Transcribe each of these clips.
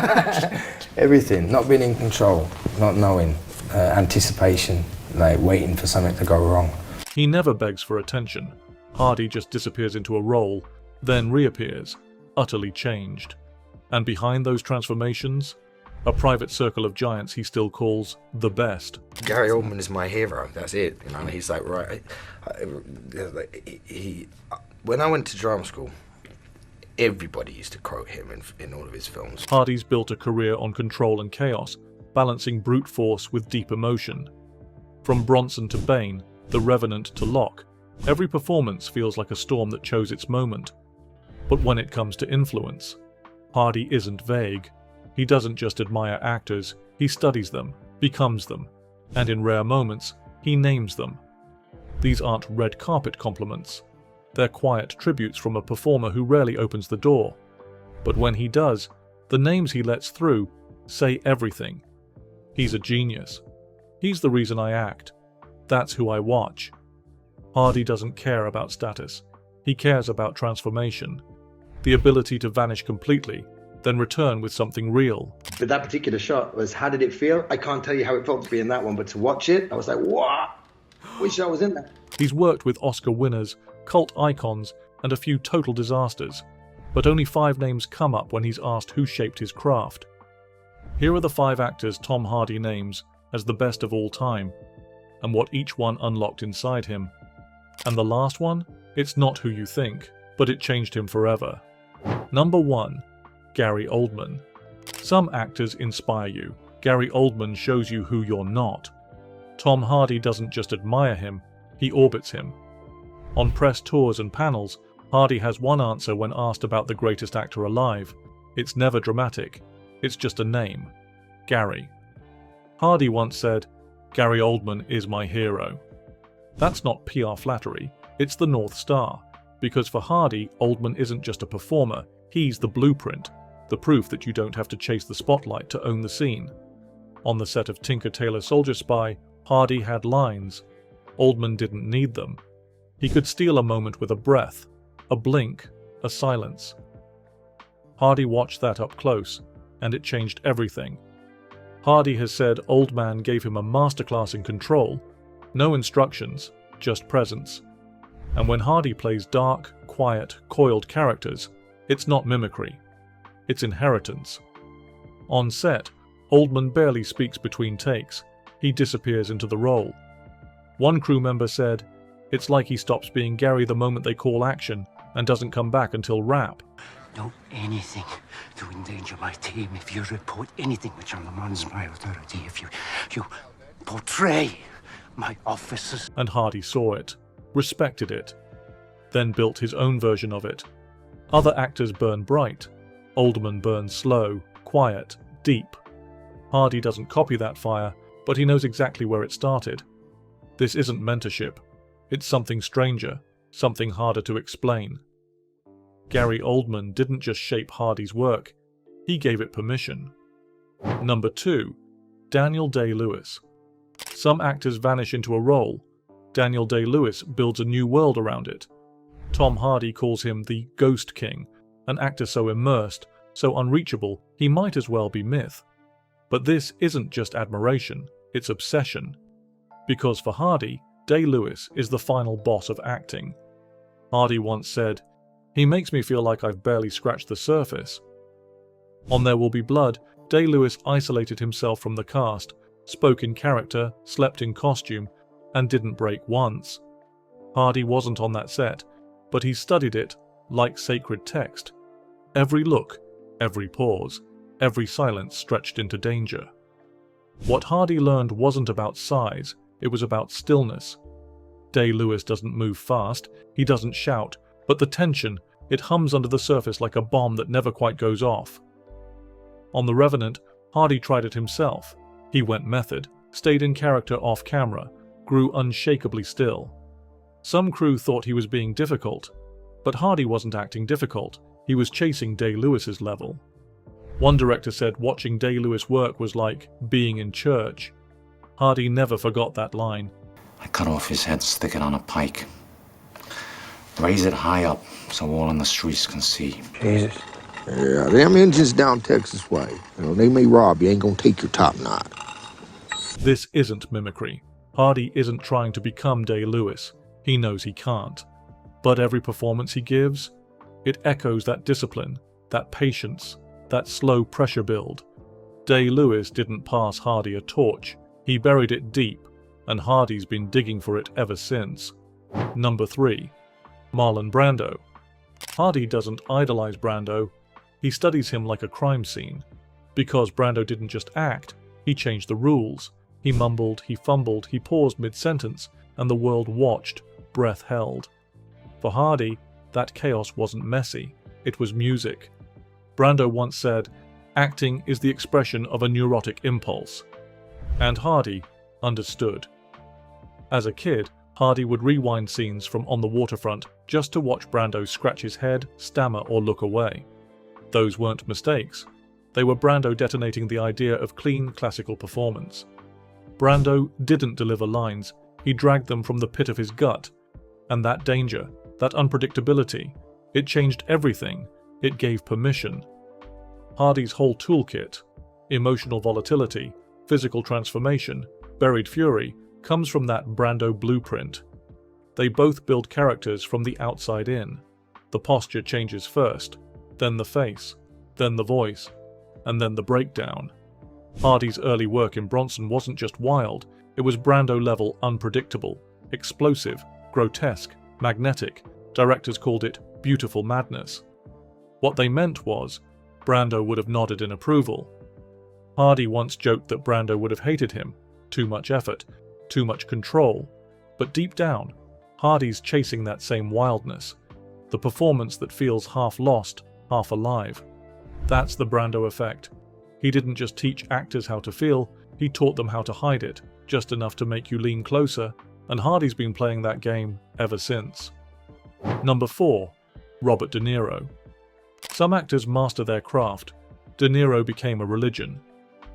Everything, not being in control, not knowing, anticipation, like waiting for something to go wrong. He never begs for attention. Hardy just disappears into a role, then reappears, utterly changed. And behind those transformations, a private circle of giants he still calls the best. Gary Oldman is my hero, that's it. You know, he's like, right, when I went to drama school, everybody used to quote him in all of his films. Hardy's built a career on control and chaos, balancing brute force with deep emotion. From Bronson to Bane, The Revenant to Locke, every performance feels like a storm that chose its moment. But when it comes to influence, Hardy isn't vague. He doesn't just admire actors, he studies them, becomes them, and in rare moments, he names them. These aren't red carpet compliments. They're quiet tributes from a performer who rarely opens the door. But when he does, the names he lets through say everything. He's a genius. He's the reason I act. That's who I watch. Hardy doesn't care about status. He cares about transformation. The ability to vanish completely, then return with something real. But that particular shot was, how did it feel? I can't tell you how it felt to be in that one, but to watch it, I was like, what? Wish I was in there. He's worked with Oscar winners, cult icons, and a few total disasters, but only 5 names come up when he's asked who shaped his craft. Here are the 5 actors Tom Hardy names as the best of all time, and what each one unlocked inside him. And the last one? It's not who you think, but it changed him forever. Number 1. Gary Oldman. Some actors inspire you. Gary Oldman shows you who you're not. Tom Hardy doesn't just admire him, he orbits him. On press tours and panels, Hardy has one answer when asked about the greatest actor alive. It's never dramatic, it's just a name. Gary. Hardy once said, "Gary Oldman is my hero." That's not PR flattery, it's the North Star. Because for Hardy, Oldman isn't just a performer, he's the blueprint, the proof that you don't have to chase the spotlight to own the scene. On the set of Tinker Tailor Soldier Spy, Hardy had lines. Oldman didn't need them. He could steal a moment with a breath, a blink, a silence. Hardy watched that up close, and it changed everything. Hardy has said Oldman gave him a masterclass in control, no instructions, just presence. And when Hardy plays dark, quiet, coiled characters, it's not mimicry. It's inheritance. On set, Oldman barely speaks between takes. He disappears into the role. One crew member said, "It's like he stops being Gary the moment they call action and doesn't come back until wrap." Do anything to endanger my team. If you report anything which undermines my authority, if you portray my officers. And Hardy saw it, respected it, then built his own version of it. Other actors burn bright. Oldman burns slow, quiet, deep. Hardy doesn't copy that fire, but he knows exactly where it started. This isn't mentorship. It's something stranger, something harder to explain. Gary Oldman didn't just shape Hardy's work, he gave it permission. Number 2. Daniel Day-Lewis. Some actors vanish into a role. Daniel Day-Lewis builds a new world around it. Tom Hardy calls him the Ghost King, an actor so immersed, so unreachable, he might as well be myth. But this isn't just admiration, it's obsession. Because for Hardy, Day-Lewis is the final boss of acting. Hardy once said, "He makes me feel like I've barely scratched the surface." On There Will Be Blood, Day-Lewis isolated himself from the cast, spoke in character, slept in costume, and didn't break once. Hardy wasn't on that set, but he studied it like sacred text. Every look, every pause, every silence stretched into danger. What Hardy learned wasn't about size, it was about stillness. Day-Lewis doesn't move fast, he doesn't shout, but the tension, it hums under the surface like a bomb that never quite goes off. On The Revenant, Hardy tried it himself. He went method, stayed in character off camera, grew unshakably still. Some crew thought he was being difficult, but Hardy wasn't acting difficult, he was chasing Day-Lewis's level. One director said watching Day-Lewis work was like being in church. Hardy never forgot that line. I cut off his head, stick it on a pike. Raise it high up so all in the streets can see. Jesus. Yeah, them engines down Texas way. You know, they may rob you, ain't gonna take your top knot. This isn't mimicry. Hardy isn't trying to become Day-Lewis. He knows he can't. But every performance he gives, it echoes that discipline, that patience, that slow pressure build. Day-Lewis didn't pass Hardy a torch. He buried it deep, and Hardy's been digging for it ever since. Number 3. Marlon Brando. Hardy doesn't idolize Brando. He studies him like a crime scene. Because Brando didn't just act, he changed the rules. He mumbled, he fumbled, he paused mid-sentence, and the world watched, breath held. For Hardy, that chaos wasn't messy. It was music. Brando once said, "Acting is the expression of a neurotic impulse." And Hardy understood. As a kid, Hardy would rewind scenes from On the Waterfront just to watch Brando scratch his head, stammer, or look away. Those weren't mistakes. They were Brando detonating the idea of clean, classical performance. Brando didn't deliver lines, he dragged them from the pit of his gut. And that danger, that unpredictability, it changed everything. It gave permission. Hardy's whole toolkit, emotional volatility, physical transformation, buried fury, comes from that Brando blueprint. They both build characters from the outside in. The posture changes first, then the face, then the voice, and then the breakdown. Hardy's early work in Bronson wasn't just wild, it was Brando-level unpredictable, explosive, grotesque, magnetic. Directors called it beautiful madness. What they meant was, Brando would have nodded in approval. Hardy once joked that Brando would have hated him. Too much effort, too much control. But deep down, Hardy's chasing that same wildness. The performance that feels half lost, half alive. That's the Brando effect. He didn't just teach actors how to feel, he taught them how to hide it, just enough to make you lean closer, and Hardy's been playing that game ever since. Number 4. Robert De Niro. Some actors master their craft. De Niro became a religion.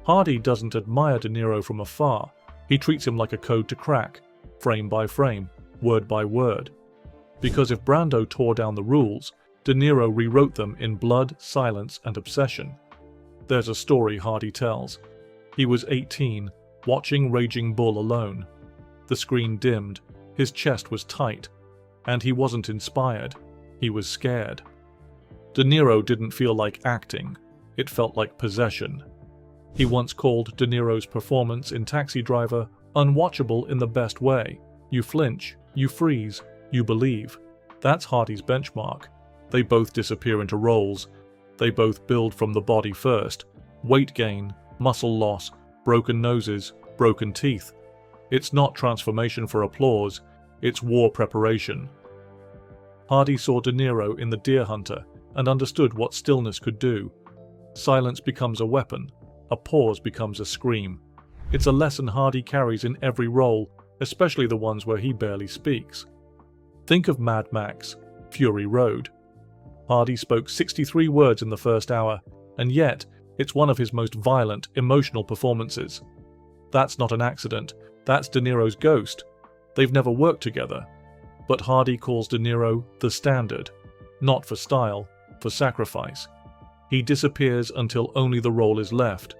Hardy doesn't admire De Niro from afar. He treats him like a code to crack, frame by frame, word by word. Because if Brando tore down the rules, De Niro rewrote them in blood, silence, and obsession. There's a story Hardy tells. He was 18, watching Raging Bull alone. The screen dimmed, his chest was tight, and he wasn't inspired, he was scared. De Niro didn't feel like acting, it felt like possession. He once called De Niro's performance in Taxi Driver unwatchable in the best way. You flinch, you freeze, you believe. That's Hardy's benchmark. They both disappear into roles. They both build from the body first. Weight gain, muscle loss, broken noses, broken teeth. It's not transformation for applause, it's war preparation. Hardy saw De Niro in The Deer Hunter and understood what stillness could do. Silence becomes a weapon, a pause becomes a scream. It's a lesson Hardy carries in every role, especially the ones where he barely speaks. Think of Mad Max, Fury Road. Hardy spoke 63 words in the first hour, and yet it's one of his most violent, emotional performances. That's not an accident, that's De Niro's ghost. They've never worked together. But Hardy calls De Niro the standard, not for style, for sacrifice. He disappears until only the role is left.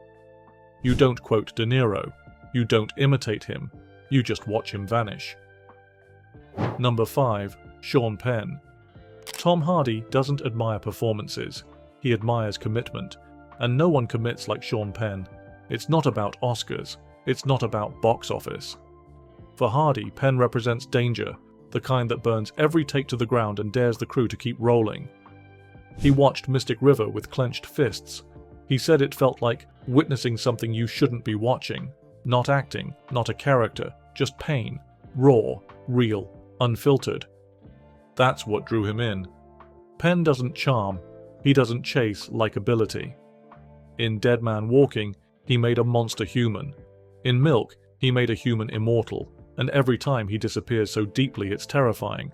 You don't quote De Niro, you don't imitate him, you just watch him vanish. Number 5. Sean Penn. Tom Hardy doesn't admire performances, he admires commitment, and no one commits like Sean Penn. It's not about Oscars, it's not about box office. For Hardy, Penn represents danger, the kind that burns every take to the ground and dares the crew to keep rolling. He watched Mystic River with clenched fists. He said it felt like witnessing something you shouldn't be watching. Not acting, not a character, just pain. Raw, real, unfiltered. That's what drew him in. Penn doesn't charm, he doesn't chase likability. In Dead Man Walking, he made a monster human. In Milk, he made a human immortal, and every time he disappears so deeply it's terrifying.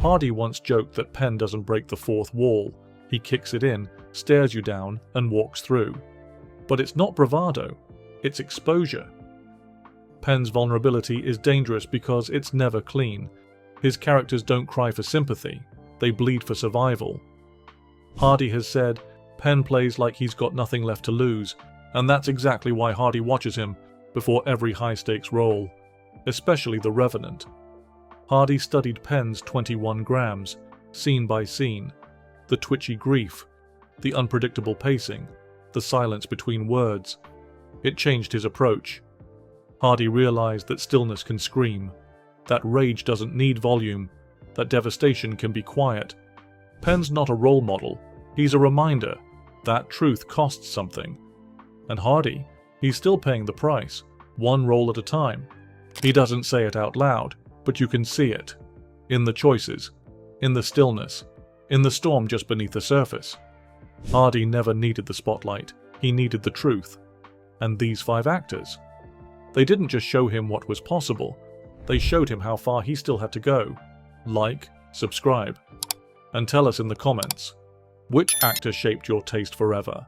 Hardy once joked that Penn doesn't break the fourth wall. He kicks it in, stares you down, and walks through. But it's not bravado, it's exposure. Penn's vulnerability is dangerous because it's never clean. His characters don't cry for sympathy, they bleed for survival. Hardy has said, Penn plays like he's got nothing left to lose, and that's exactly why Hardy watches him before every high-stakes role, especially The Revenant. Hardy studied Penn's 21 grams, scene by scene, the twitchy grief, the unpredictable pacing, the silence between words. It changed his approach. Hardy realized that stillness can scream, that rage doesn't need volume, that devastation can be quiet. Penn's not a role model, he's a reminder that truth costs something. And Hardy, he's still paying the price, one role at a time. He doesn't say it out loud, but you can see it. In the choices, in the stillness, in the storm just beneath the surface. Hardy never needed the spotlight, he needed the truth. And these 5 actors, they didn't just show him what was possible, they showed him how far he still had to go. Like, subscribe, and tell us in the comments, which actor shaped your taste forever?